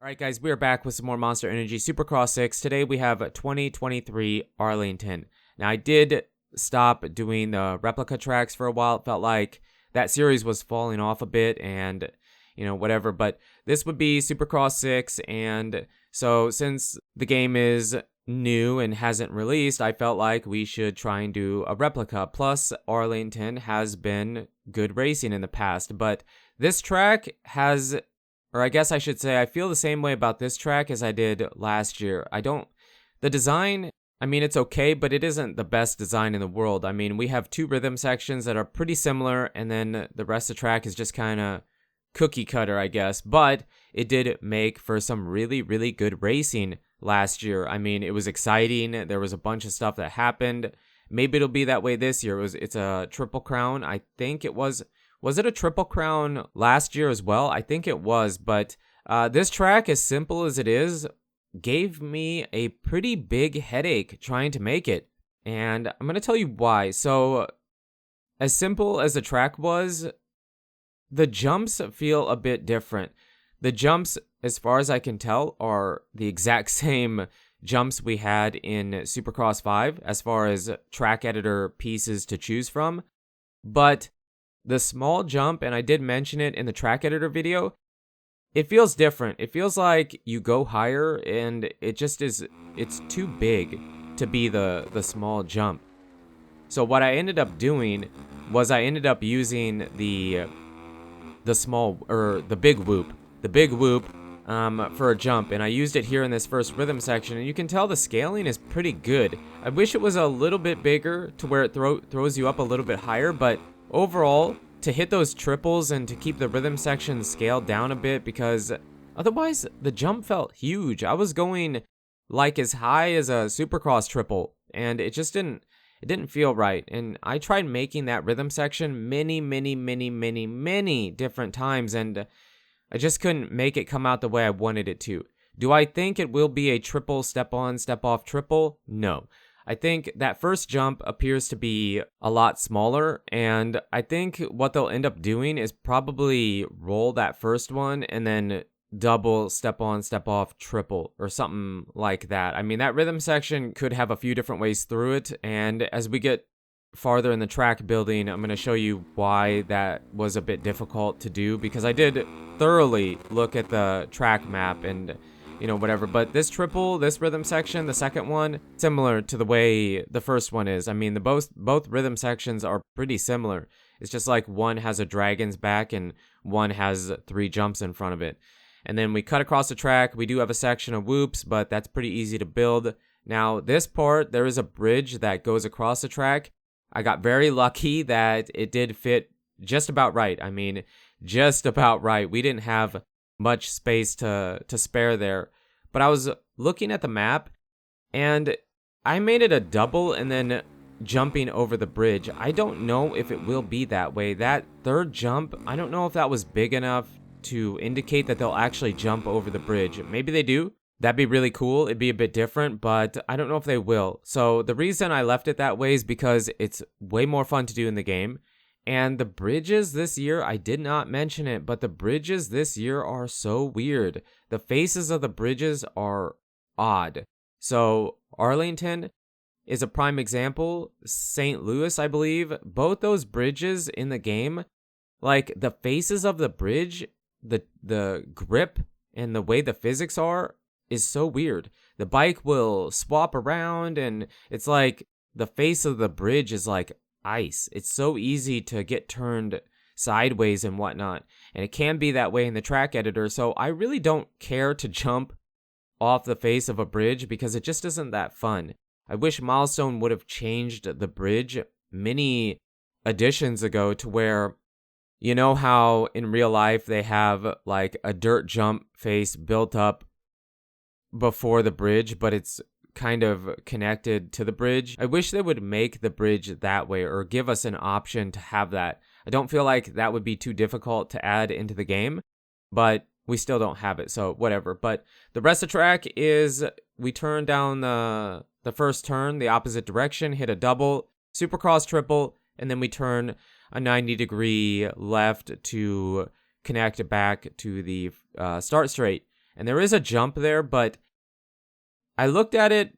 Alright guys, we are back with some more Monster Energy Supercross 6. Today we have 2023 Arlington. Now I did stop doing the replica tracks for a while. It felt like that series was falling off a bit and, whatever. But this would be Supercross 6, and so since the game is new and hasn't released, I felt like we should try and do a replica. Plus, Arlington has been good racing in the past, but this track has... Or I guess I should say I feel the same way about this track as I did last year. The design, it's okay, but it isn't the best design in the world. We have two rhythm sections that are pretty similar, and then the rest of the track is just kind of cookie cutter, I guess. But it did make for some really, really good racing last year. It was exciting. There was a bunch of stuff that happened. Maybe it'll be that way this year. It's a Triple Crown. I think it was... Was it a Triple Crown last year as well? I think it was, but this track, as simple as it is, gave me a pretty big headache trying to make it. And I'm going to tell you why. So, as simple as the track was, the jumps feel a bit different. The jumps, as far as I can tell, are the exact same jumps we had in Supercross 5, as far as track editor pieces to choose from. But the small jump, and I did mention it in the track editor video, it feels different. It feels like you go higher, and it's too big to be the small jump. So what I ended up doing was I ended up using the big whoop for a jump, and I used it here in this first rhythm section, and you can tell the scaling is pretty good. I wish it was a little bit bigger to where it throws you up a little bit higher, but overall, to hit those triples and to keep the rhythm section scaled down a bit, because otherwise the jump felt huge. I was going like as high as a Supercross triple, and it didn't feel right. And I tried making that rhythm section many different times, and I just couldn't make it come out the way I wanted it to. Do I think it will be a triple step on, step off triple? No. I think that first jump appears to be a lot smaller, and I think what they'll end up doing is probably roll that first one and then double step on, step off triple or something like that. That rhythm section could have a few different ways through it, and as we get farther in the track building, I'm going to show you why that was a bit difficult to do, because I did thoroughly look at the track map and whatever. But this rhythm section, the second one, similar to the way the first one is. Both rhythm sections are pretty similar. It's just like one has a dragon's back and one has 3 jumps in front of it. And then we cut across the track. We do have a section of whoops, but that's pretty easy to build. Now, this part, there is a bridge that goes across the track. I got very lucky that it did fit just about right. Just about right. We didn't have much space to spare there, but I was looking at the map and I made it a double and then jumping over the bridge. I don't know if it will be that way. That third jump, I don't know if that was big enough to indicate that they'll actually jump over the bridge. Maybe they do. That'd be really cool. It'd be a bit different, but I don't know if they will. So the reason I left it that way is because it's way more fun to do in the game. And the bridges this year, I did not mention it, but the bridges this year are so weird. The faces of the bridges are odd. So Arlington is a prime example. St. Louis, I believe, both those bridges in the game, like the faces of the bridge, the grip and the way the physics are is so weird. The bike will swap around, and it's like the face of the bridge is like ice. It's so easy to get turned sideways and whatnot, and it can be that way in the track editor. So I really don't care to jump off the face of a bridge because it just isn't that fun. I wish Milestone would have changed the bridge many editions ago to where, you know how in real life they have like a dirt jump face built up before the bridge, but it's kind of connected to the bridge. I wish they would make the bridge that way or give us an option to have that. I don't feel like that would be too difficult to add into the game, but we still don't have it, so whatever. But the rest of the track is we turn down the first turn the opposite direction, hit a double, Supercross triple, and then we turn a 90-degree left to connect it back to the start straight. And there is a jump there, but I looked at it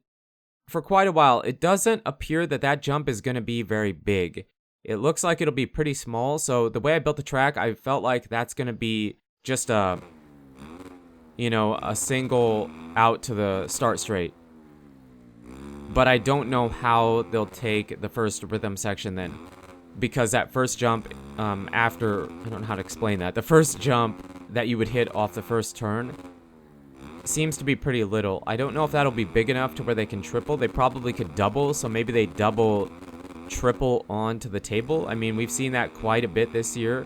for quite a while. It doesn't appear that that jump is going to be very big. It looks like it'll be pretty small. So the way I built the track, I felt like that's going to be just a single out to the start straight. But I don't know how they'll take the first rhythm section then. Because that first jump after, I don't know how to explain that. The first jump that you would hit off the first turn seems to be pretty little. I don't know if that'll be big enough to where they can triple. They probably could double, so maybe they double, triple onto the table. I mean, we've seen that quite a bit this year.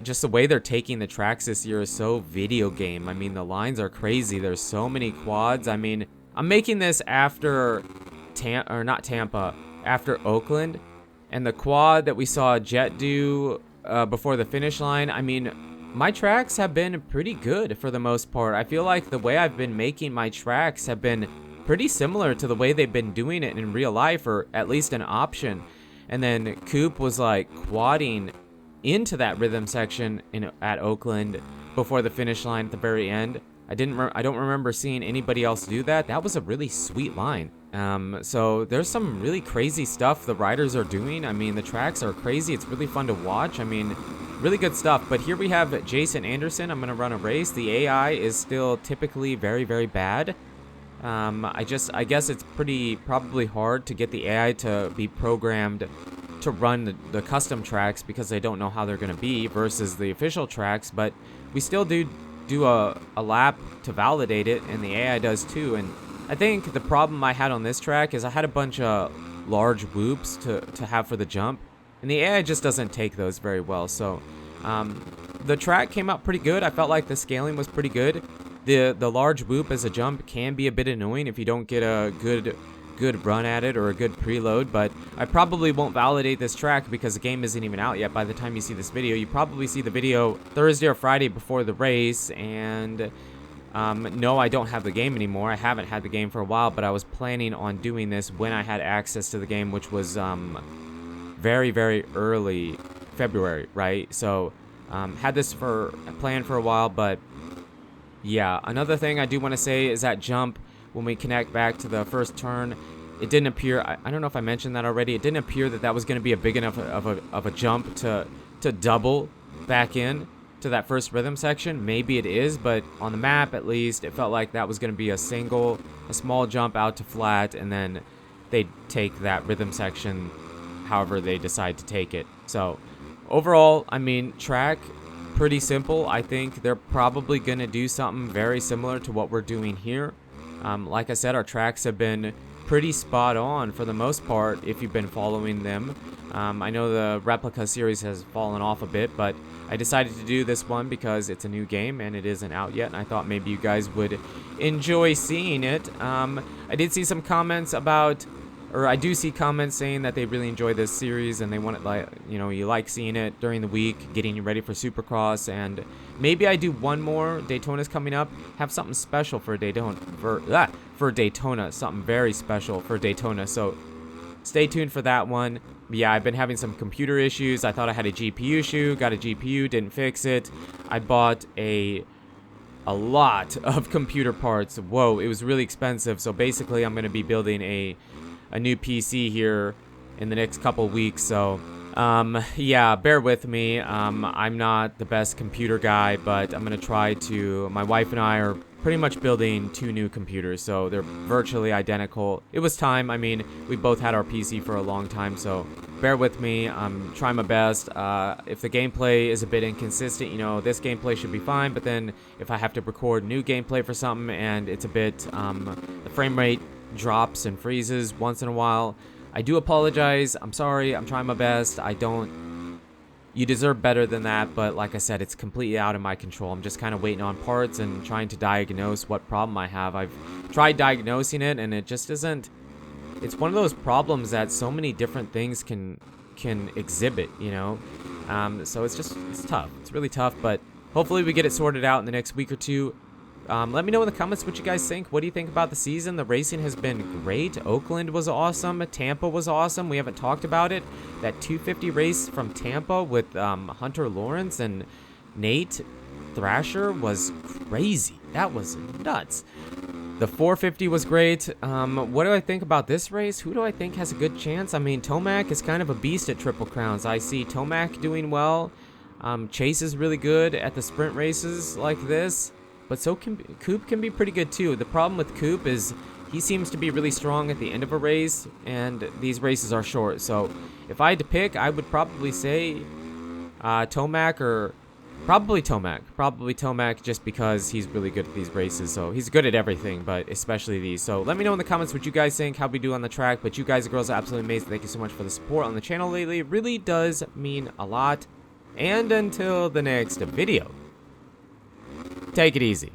Just the way they're taking the tracks this year is so video game. I mean, the lines are crazy. There's so many quads. I mean, I'm making this after after Oakland, and the quad that we saw Jet do before the finish line. I mean, my tracks have been pretty good for the most part. I feel like the way I've been making my tracks have been pretty similar to the way they've been doing it in real life, or at least an option. And then Coop was like quadding into that rhythm section at Oakland before the finish line at the very end. I don't remember seeing anybody else do that. That was a really sweet line. So there's some really crazy stuff the riders are doing. I mean, the tracks are crazy. It's really fun to watch. I mean, really good stuff. But here we have Jason Anderson. I'm going to run a race. The AI is still typically very, very bad. I guess it's probably hard to get the AI to be programmed to run the custom tracks because they don't know how they're going to be versus the official tracks. But we still do a lap to validate it, and the AI does too. And I think the problem I had on this track is I had a bunch of large whoops to have for the jump, and the AI just doesn't take those very well. So the track came out pretty good. I felt like the scaling was pretty good. The large whoop as a jump can be a bit annoying if you don't get a good run at it or a good preload, but I probably won't validate this track because the game isn't even out yet. By the time you see this video, you probably see the video Thursday or Friday before the race. And no, I don't have the game anymore. I haven't had the game for a while, but I was planning on doing this when I had access to the game, which was very, very early February, right? So had this planned for a while. But yeah, another thing I do want to say is that jump, when we connect back to the first turn, it didn't appear, I don't know if I mentioned that already, it didn't appear that was going to be a big enough of a jump to double back in to that first rhythm section. Maybe it is, but on the map at least, it felt like that was going to be a small jump out to flat, and then they'd take that rhythm section however they decide to take it. So overall, I mean, track, pretty simple. I think they're probably going to do something very similar to what we're doing here. Like I said, our tracks have been pretty spot on for the most part if you've been following them. I know the replica series has fallen off a bit, but I decided to do this one because it's a new game and it isn't out yet, and I thought maybe you guys would enjoy seeing it. I did see some comments I do see comments saying that they really enjoy this series and they want it, you like seeing it during the week, getting you ready for Supercross. And maybe I do one more. Daytona's coming up. Have something special for Daytona, something very special for Daytona. So stay tuned for that one. But yeah, I've been having some computer issues. I thought I had a GPU issue. Got a GPU, didn't fix it. I bought a lot of computer parts. Whoa, it was really expensive. So basically, I'm going to be building a new PC here in the next couple weeks. So yeah, bear with me. I'm not the best computer guy, but I'm gonna try to. My wife and I are pretty much building 2 new computers, so they're virtually identical. It was time. I mean, we both had our PC for a long time, so bear with me. I'm trying my best. If the gameplay is a bit inconsistent, this gameplay should be fine, but then if I have to record new gameplay for something and it's a bit the frame rate drops and freezes once in a while, I do apologize. I'm sorry. I'm trying my best. You deserve better than that, but like I said, it's completely out of my control. I'm just kind of waiting on parts and trying to diagnose what problem I have. I've tried diagnosing it, and it just isn't. It's one of those problems that so many different things can exhibit, so it's tough. It's really tough, but hopefully we get it sorted out in the next week or two. Let me know in the comments what you guys think. What do you think about the season? The racing has been great. Oakland was awesome. Tampa was awesome. We haven't talked about it. That 250 race from Tampa with Hunter Lawrence and Nate Thrasher was crazy. That was nuts. The 450 was great. What do I think about this race? Who do I think has a good chance? I mean, Tomac is kind of a beast at Triple Crowns. I see Tomac doing well. Chase is really good at the sprint races like this. But so Coop can be pretty good too. The problem with Coop is he seems to be really strong at the end of a race, and these races are short. So if I had to pick, I would probably say Tomac or probably Tomac. Probably Tomac just because he's really good at these races. So he's good at everything, but especially these. So let me know in the comments what you guys think, how we do on the track. But you guys and girls are absolutely amazing. Thank you so much for the support on the channel lately. It really does mean a lot. And until the next video, take it easy.